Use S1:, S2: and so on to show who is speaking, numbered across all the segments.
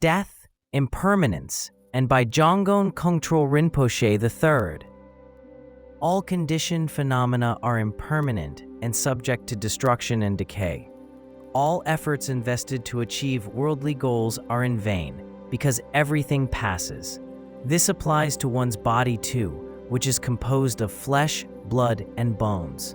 S1: Death, Impermanence, and by Jamgon Kongtrul Rinpoche III. All conditioned phenomena are impermanent and subject to destruction and decay. All efforts invested to achieve worldly goals are in vain, because everything passes. This applies to one's body too, which is composed of flesh, blood, and bones.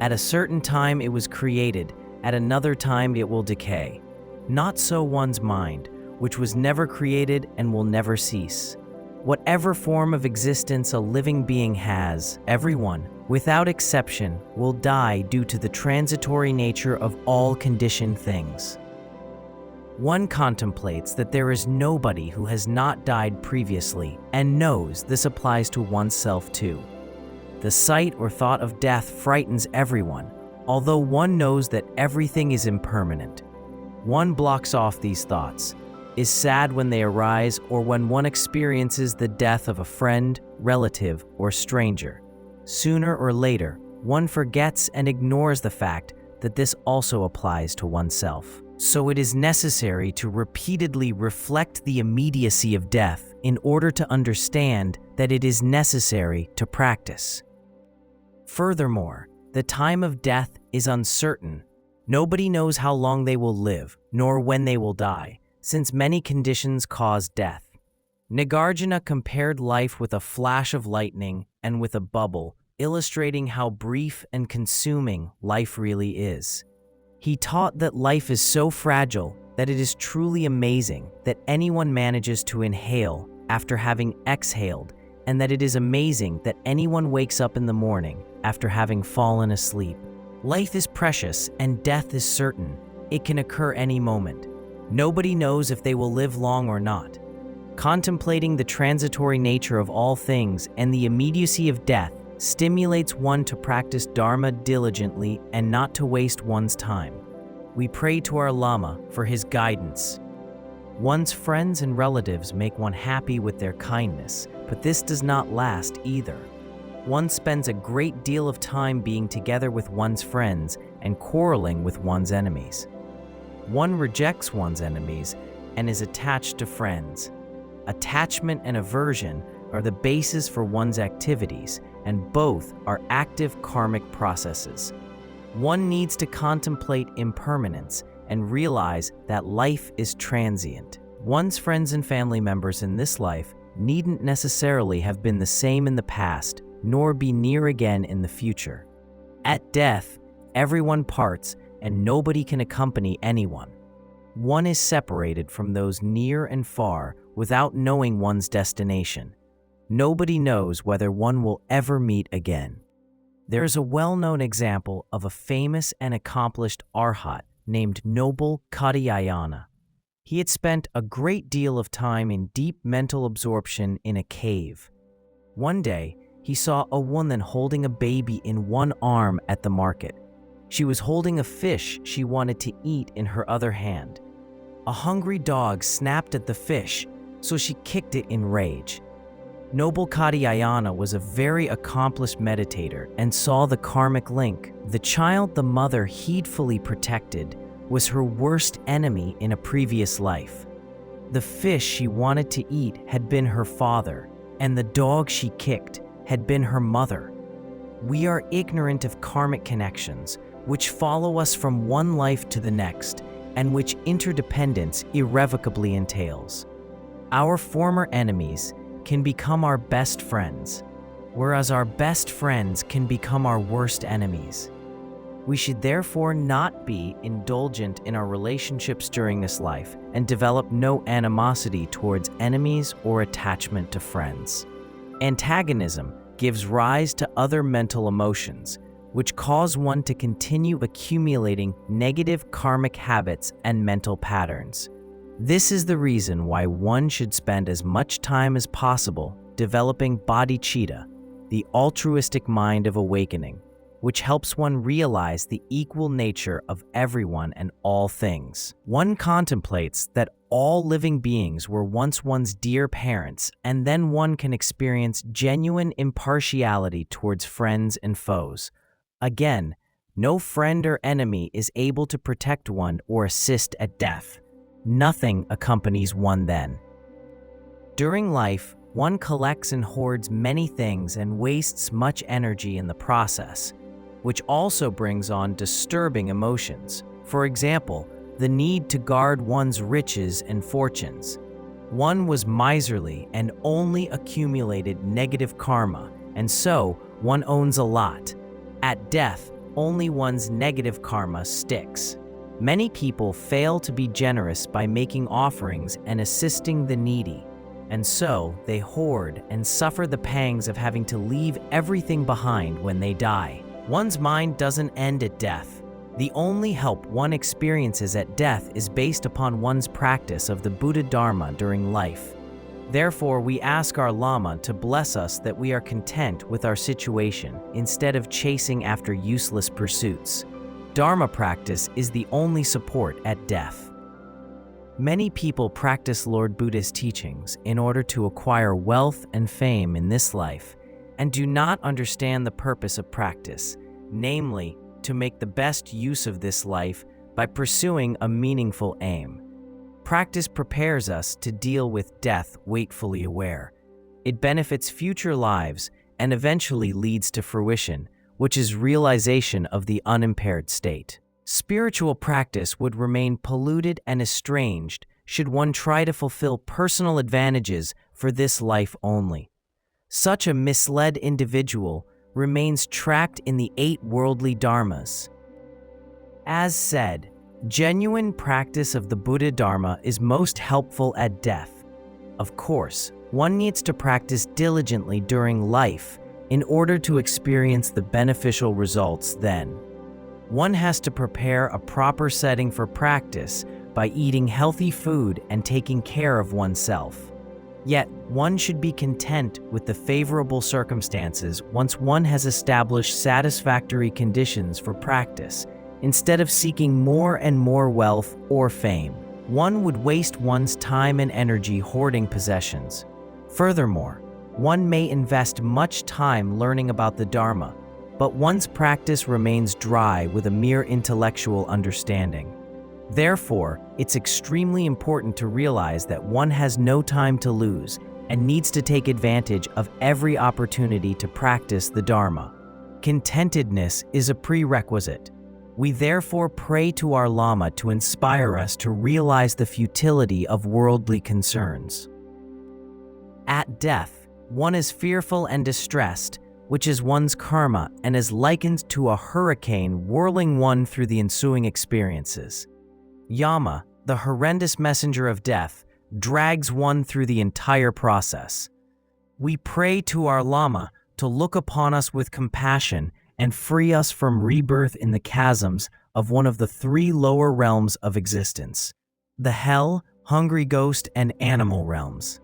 S1: At a certain time it was created, at another time it will decay. Not so one's mind, which was never created and will never cease. Whatever form of existence a living being has, everyone, without exception, will die due to the transitory nature of all conditioned things. One contemplates that there is nobody who has not died previously and knows this applies to oneself too. The sight or thought of death frightens everyone, although one knows that everything is impermanent. One blocks off these thoughts, is sad when they arise or when one experiences the death of a friend, relative, or stranger. Sooner or later, one forgets and ignores the fact that this also applies to oneself. So it is necessary to repeatedly reflect the immediacy of death in order to understand that it is necessary to practice. Furthermore, the time of death is uncertain. Nobody knows how long they will live, nor when they will die, since many conditions cause death. Nagarjuna compared life with a flash of lightning and with a bubble, illustrating how brief and consuming life really is. He taught that life is so fragile that it is truly amazing that anyone manages to inhale after having exhaled, and that it is amazing that anyone wakes up in the morning after having fallen asleep. Life is precious and death is certain. It can occur any moment. Nobody knows if they will live long or not. Contemplating the transitory nature of all things and the immediacy of death stimulates one to practice Dharma diligently and not to waste one's time. We pray to our Lama for his guidance. One's friends and relatives make one happy with their kindness, but this does not last either. One spends a great deal of time being together with one's friends and quarreling with one's enemies. One rejects one's enemies and is attached to friends. Attachment and aversion are the basis for one's activities, and both are active karmic processes. One needs to contemplate impermanence and realize that life is transient. One's friends and family members in this life needn't necessarily have been the same in the past, nor be near again in the future. At death, everyone parts and nobody can accompany anyone. One is separated from those near and far without knowing one's destination. Nobody knows whether one will ever meet again. There is a well-known example of a famous and accomplished arhat named Noble Katyayana. He had spent a great deal of time in deep mental absorption in a cave. One day, he saw a woman holding a baby in one arm at the market. She was holding a fish she wanted to eat in her other hand. A hungry dog snapped at the fish, so she kicked it in rage. Noble Katyayana was a very accomplished meditator and saw the karmic link. The child the mother heedfully protected was her worst enemy in a previous life. The fish she wanted to eat had been her father, and the dog she kicked had been her mother. We are ignorant of karmic connections, which follow us from one life to the next, and which interdependence irrevocably entails. Our former enemies can become our best friends, whereas our best friends can become our worst enemies. We should therefore not be indulgent in our relationships during this life and develop no animosity towards enemies or attachment to friends. Antagonism gives rise to other mental emotions, which cause one to continue accumulating negative karmic habits and mental patterns. This is the reason why one should spend as much time as possible developing bodhicitta, the altruistic mind of awakening, which helps one realize the equal nature of everyone and all things. One contemplates that all living beings were once one's dear parents, and then one can experience genuine impartiality towards friends and foes. Again, no friend or enemy is able to protect one or assist at death. nothing accompanies one then. During life, one collects and hoards many things and wastes much energy in the process, which also brings on disturbing emotions. For example, the need to guard one's riches and fortunes. One was miserly and only accumulated negative karma, and so one owns a lot. At death, only one's negative karma sticks. Many people fail to be generous by making offerings and assisting the needy, and so they hoard and suffer the pangs of having to leave everything behind when they die. One's mind doesn't end at death. The only help one experiences at death is based upon one's practice of the Buddha Dharma during life. Therefore, we ask our Lama to bless us that we are content with our situation instead of chasing after useless pursuits. Dharma practice is the only support at death. Many people practice Lord Buddha's teachings in order to acquire wealth and fame in this life and do not understand the purpose of practice, namely, to make the best use of this life by pursuing a meaningful aim. Practice prepares us to deal with death wakefully aware. It benefits future lives and eventually leads to fruition, which is realization of the unimpaired state. Spiritual practice would remain polluted and estranged should one try to fulfill personal advantages for this life only. Such a misled individual remains trapped in the 8 worldly dharmas. As said, genuine practice of the Buddha Dharma is most helpful at death. Of course, one needs to practice diligently during life in order to experience the beneficial results then. One has to prepare a proper setting for practice by eating healthy food and taking care of oneself. Yet, one should be content with the favorable circumstances once one has established satisfactory conditions for practice, instead of seeking more and more wealth or fame. One would waste one's time and energy hoarding possessions. Furthermore, one may invest much time learning about the Dharma, but one's practice remains dry with a mere intellectual understanding. Therefore, it's extremely important to realize that one has no time to lose and needs to take advantage of every opportunity to practice the Dharma. Contentedness is a prerequisite. We therefore pray to our Lama to inspire us to realize the futility of worldly concerns. At death, one is fearful and distressed, which is one's karma and is likened to a hurricane whirling one through the ensuing experiences. Yama, the horrendous messenger of death, drags one through the entire process. We pray to our Lama to look upon us with compassion and free us from rebirth in the chasms of one of the 3 lower realms of existence, the hell, hungry ghost, and animal realms.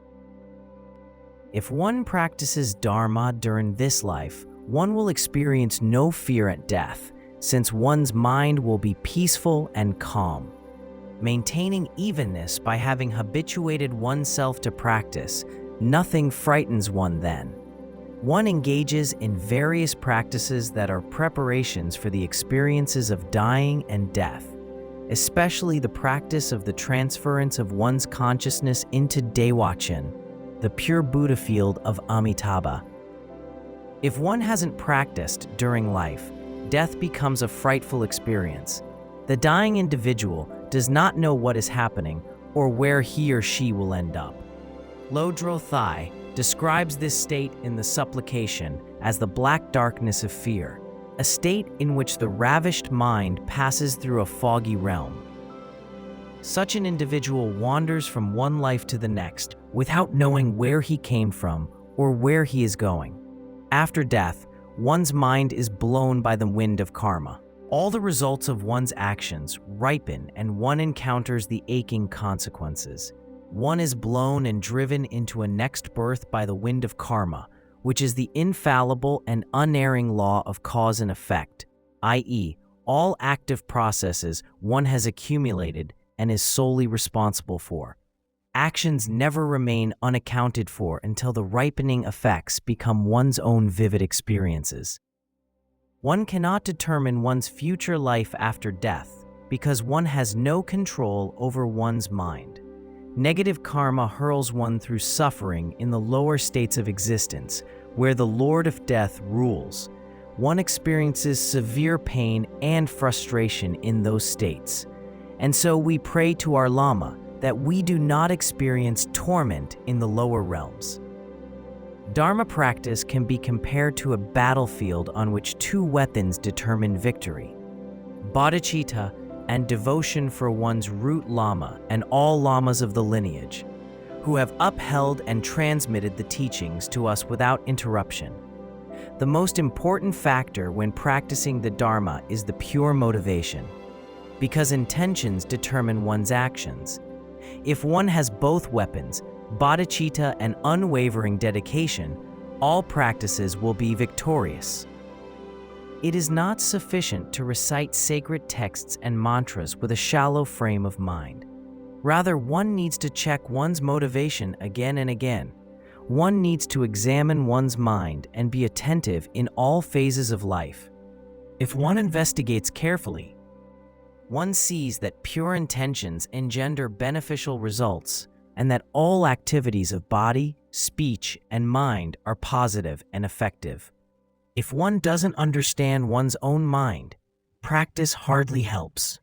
S1: If one practices Dharma during this life, one will experience no fear at death, since one's mind will be peaceful and calm. Maintaining evenness by having habituated oneself to practice, nothing frightens one then. One engages in various practices that are preparations for the experiences of dying and death, especially the practice of the transference of one's consciousness into Dewachin, the pure Buddha field of Amitabha. If one hasn't practiced during life, death becomes a frightful experience. The dying individual does not know what is happening or where he or she will end up. Lodro Thai describes this state in the supplication as the black darkness of fear, a state in which the ravished mind passes through a foggy realm. Such an individual wanders from one life to the next without knowing where he came from or where he is going. After death, one's mind is blown by the wind of karma. All the results of one's actions ripen and one encounters the aching consequences. One is blown and driven into a next birth by the wind of karma, which is the infallible and unerring law of cause and effect, i.e., all active processes one has accumulated and is solely responsible for. Actions never remain unaccounted for until the ripening effects become one's own vivid experiences. One cannot determine one's future life after death because one has no control over one's mind. Negative karma hurls one through suffering in the lower states of existence, where the Lord of Death rules. One experiences severe pain and frustration in those states. And so we pray to our Lama that we do not experience torment in the lower realms. Dharma practice can be compared to a battlefield on which two weapons determine victory: bodhicitta and devotion for one's root Lama and all Lamas of the lineage, who have upheld and transmitted the teachings to us without interruption. The most important factor when practicing the Dharma is the pure motivation, because intentions determine one's actions. If one has both weapons, bodhicitta and unwavering dedication, all practices will be victorious. It is not sufficient to recite sacred texts and mantras with a shallow frame of mind. Rather, one needs to check one's motivation again and again. One needs to examine one's mind and be attentive in all phases of life. If one investigates carefully, one sees that pure intentions engender beneficial results and that all activities of body, speech, and mind are positive and effective. If one doesn't understand one's own mind, practice hardly helps.